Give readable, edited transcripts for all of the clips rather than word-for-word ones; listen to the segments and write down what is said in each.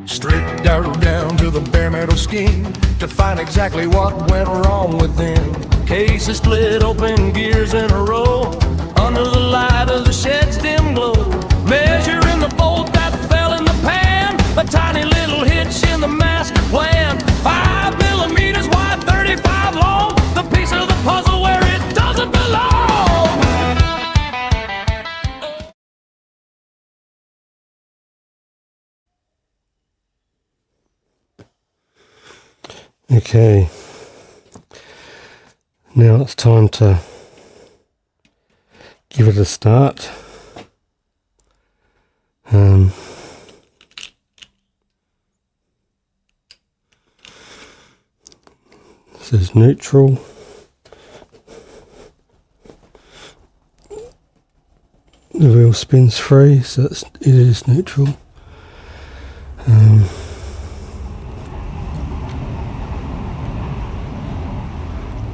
Stripped down to the bare metal skin to find exactly what went wrong within. Cases split open, gears in a row, under the light of the shed's dim glow. Measuring the bolt that fell in the pan, a tiny little hitch in the master plan. 5 millimeters wide, 35 long, the piece of the puzzle where it doesn't belong. Okay, now it's time to give it a start. This is neutral. The wheel spins free, so it is neutral.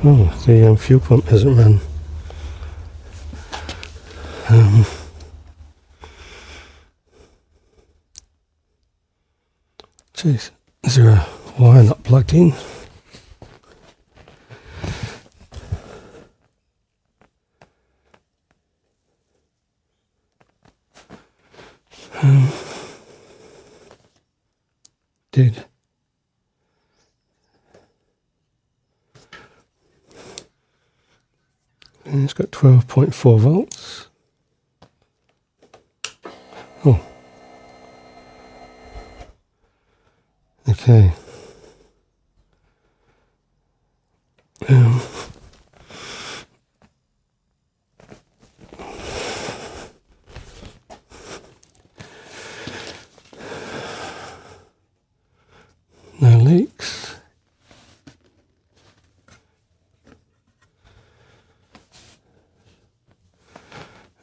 Oh, the fuel pump hasn't run. Jeez, is there a wire not plugged in? Dead. And it's got 12.4 volts. Oh. Okay. No leaks.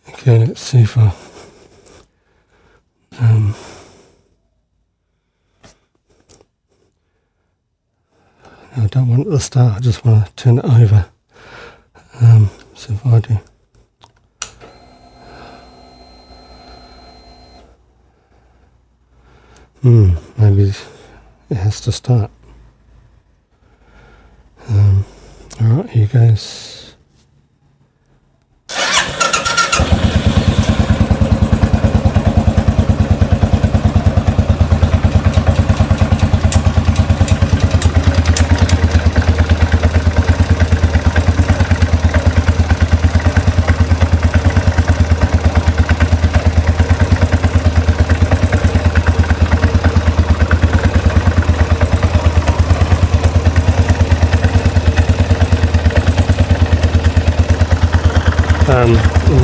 Okay, let's see if I I don't want it to start, I just want to turn it over. So if I do maybe it has to start. Alright, here goes.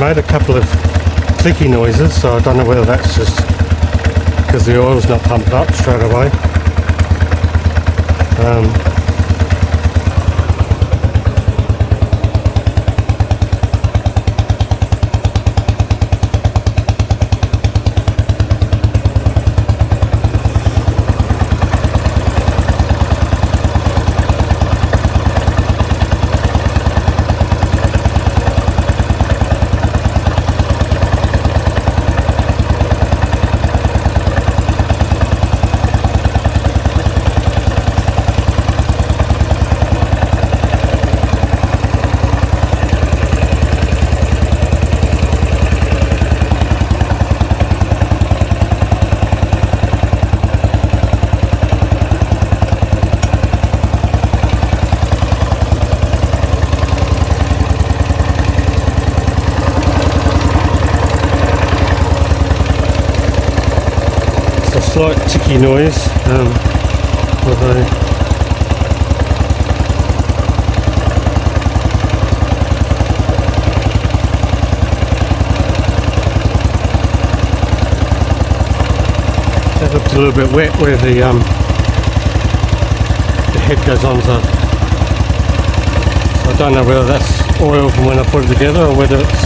Made a couple of clicky noises, so I don't know whether that's just because the oil's not pumped up straight away. Slight ticky noise, although that looked a little bit wet where the head goes on, so I don't know whether that's oil from when I put it together or whether it's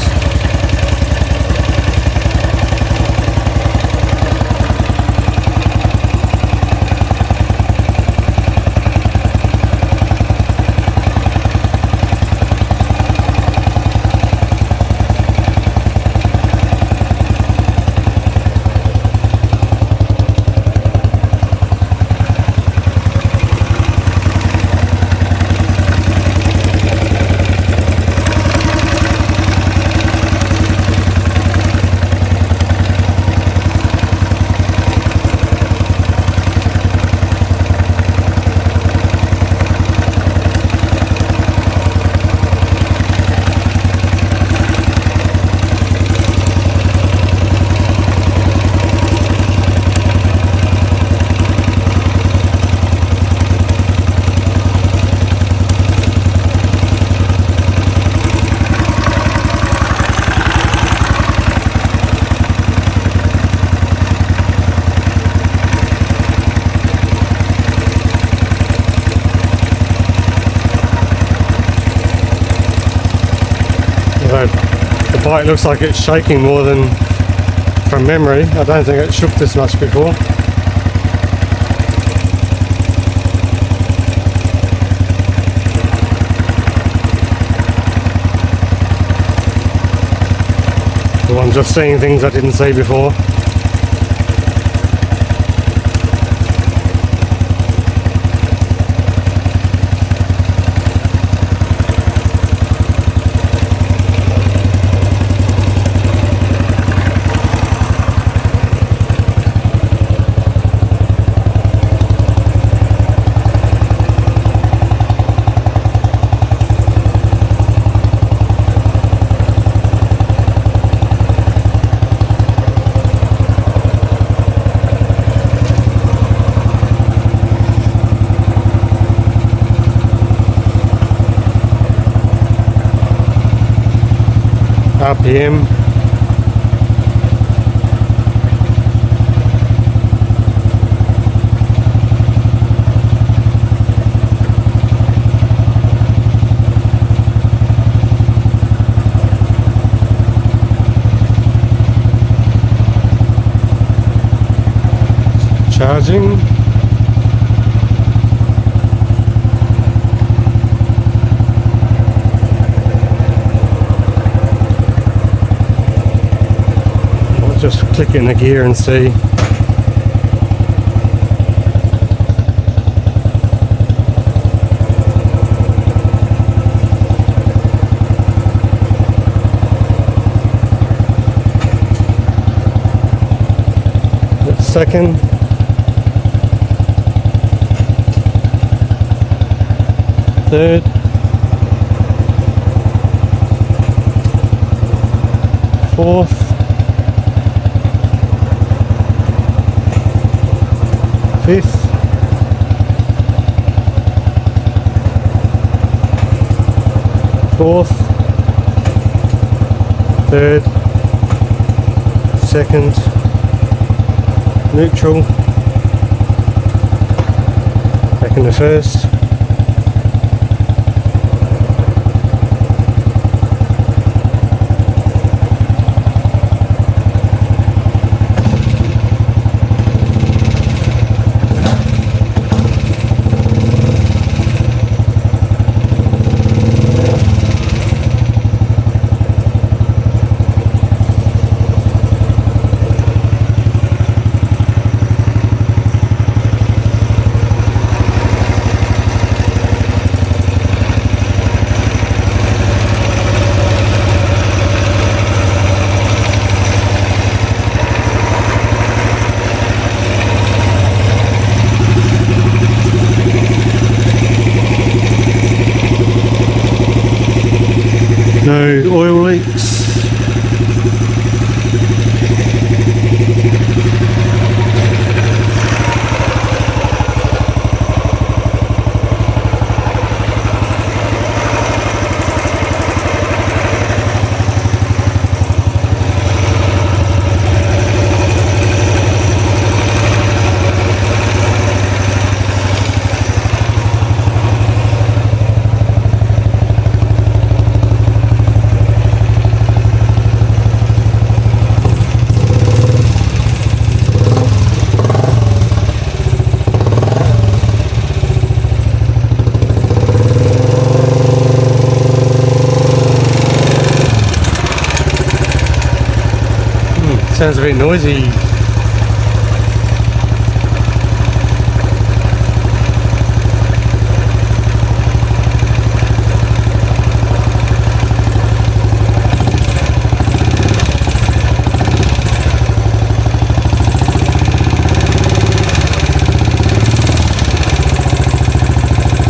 why it looks like it's shaking more than from memory. I don't think it shook this much before. So I'm just seeing things I didn't see before. RPM. Charging. Just click in the gear and see. Second. Third. Fourth. Fifth, fourth, third, second, neutral, back in the first. No oil leaks. Sounds a bit noisy.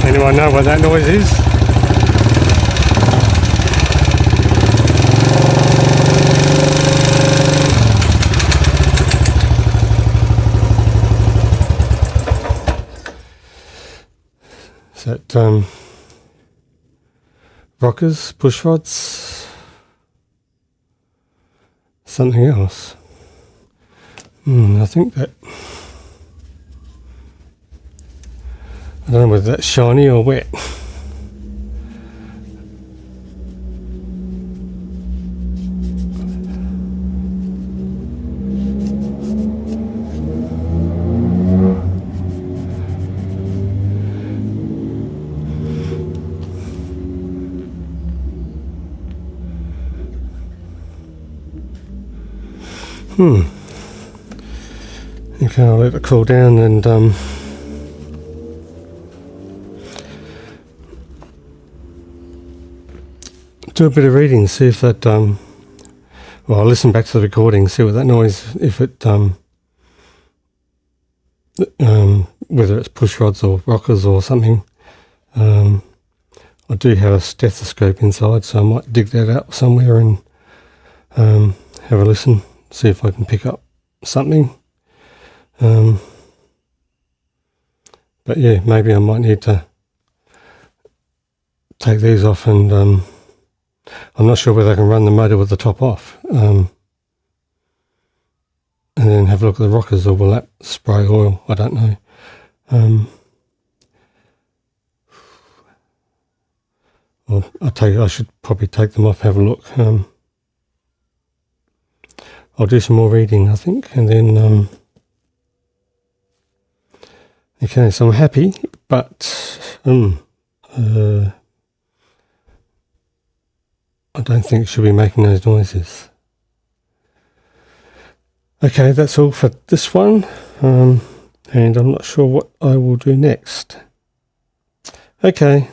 Anyone know what that noise is? Is that rockers, push rods, something else? I think that, I don't know whether that's shiny or wet. Okay, I'll let it cool down and do a bit of reading, see if that well, I'll listen back to the recording, see what that noise, if it whether it's push rods or rockers or something. I do have a stethoscope inside, so I might dig that out somewhere and have a listen, see if I can pick up something. But yeah, maybe I might need to take these off, and I'm not sure whether I can run the motor with the top off, and then have a look at the rockers, or will that spray oil? I don't know. Well, I should probably take them off, have a look. I'll do some more reading, I think, and then okay, so I'm happy, but I don't think it should be making those noises. Okay, that's all for this one, and I'm not sure what I will do next. Okay.